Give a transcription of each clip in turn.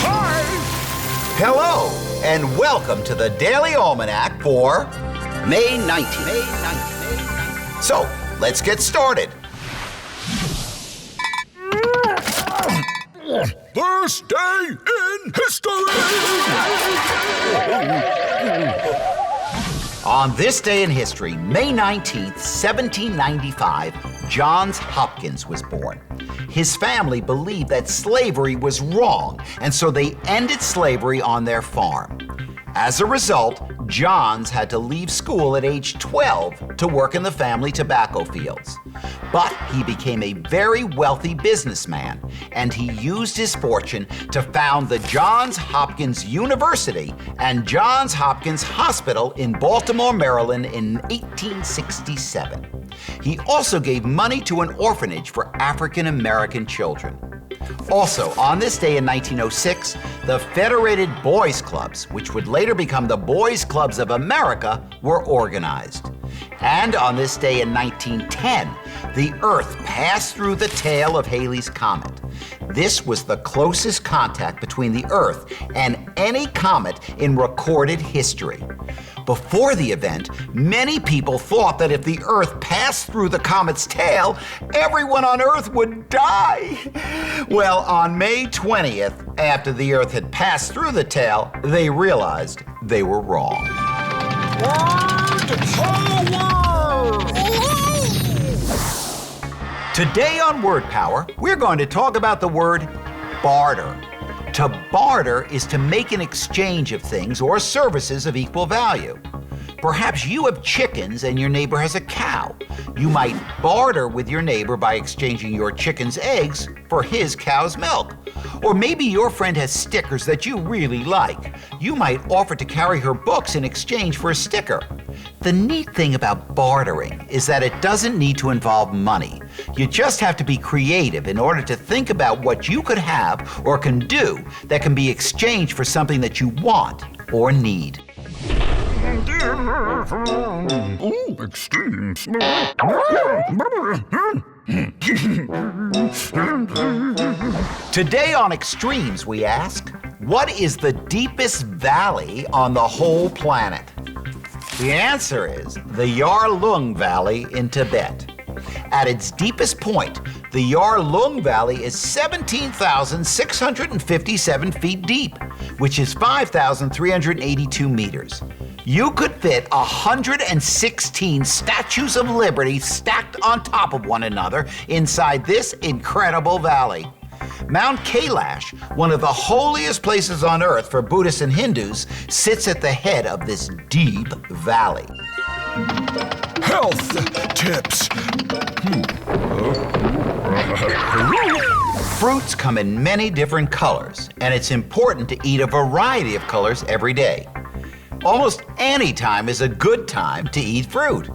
Hi! Hello, and welcome to the Daily Almanac for May 19th. So, let's get started. This day in history! On this day in history, May 19th, 1795, Johns Hopkins was born. His family believed that slavery was wrong, and so they ended slavery on their farm. As a result, Johns had to leave school at age 12 to work in the family tobacco fields. But he became a very wealthy businessman, and he used his fortune to found the Johns Hopkins University and Johns Hopkins Hospital in Baltimore, Maryland in 1867. He also gave money to an orphanage for African American children. Also, on this day in 1906, the Federated Boys Clubs, which would later become the Boys Clubs of America, were organized. And on this day in 1910, the Earth passed through the tail of Halley's Comet. This was the closest contact between the Earth and any comet in recorded history. Before the event, many people thought that if the Earth passed through the comet's tail, everyone on Earth would die. Well, on May 20th, after the Earth had passed through the tail, they realized they were wrong. Today on Word Power, we're going to talk about the word barter. To barter is to make an exchange of things or services of equal value. Perhaps you have chickens and your neighbor has a cow. You might barter with your neighbor by exchanging your chicken's eggs for his cow's milk. Or maybe your friend has stickers that you really like. You might offer to carry her books in exchange for a sticker. The neat thing about bartering is that it doesn't need to involve money. You just have to be creative in order to think about what you could have or can do that can be exchanged for something that you want or need. Ooh, extremes. Today on Extremes, we ask, what is the deepest valley on the whole planet? The answer is the Yarlung Valley in Tibet. At its deepest point, the Yarlung Valley is 17,657 feet deep, which is 5,382 meters. You could fit 116 statues of liberty stacked on top of one another inside this incredible valley. Mount Kailash, one of the holiest places on earth for Buddhists and Hindus, sits at the head of this deep valley. Health tips. Fruits come in many different colors, and it's important to eat a variety of colors every day. Almost any time is a good time to eat fruit.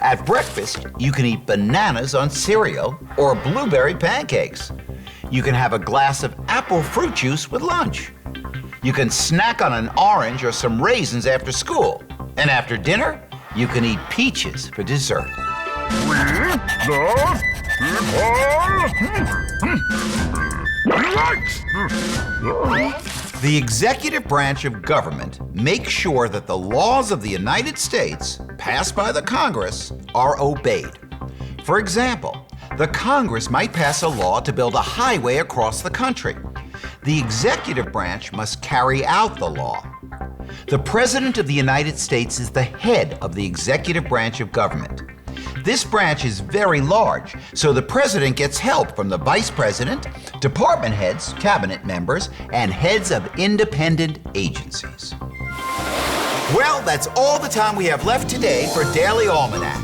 At breakfast, you can eat bananas on cereal or blueberry pancakes. You can have a glass of apple fruit juice with lunch. You can snack on an orange or some raisins after school. And after dinner, you can eat peaches for dessert. The executive branch of government makes sure that the laws of the United States, passed by the Congress, are obeyed. For example, the Congress might pass a law to build a highway across the country. The executive branch must carry out the law. The President of the United States is the head of the executive branch of government. This branch is very large, so the President gets help from the Vice President, department heads, cabinet members, and heads of independent agencies. Well, that's all the time we have left today for Daily Almanac.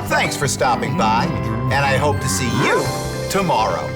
Thanks for stopping by, and I hope to see you tomorrow.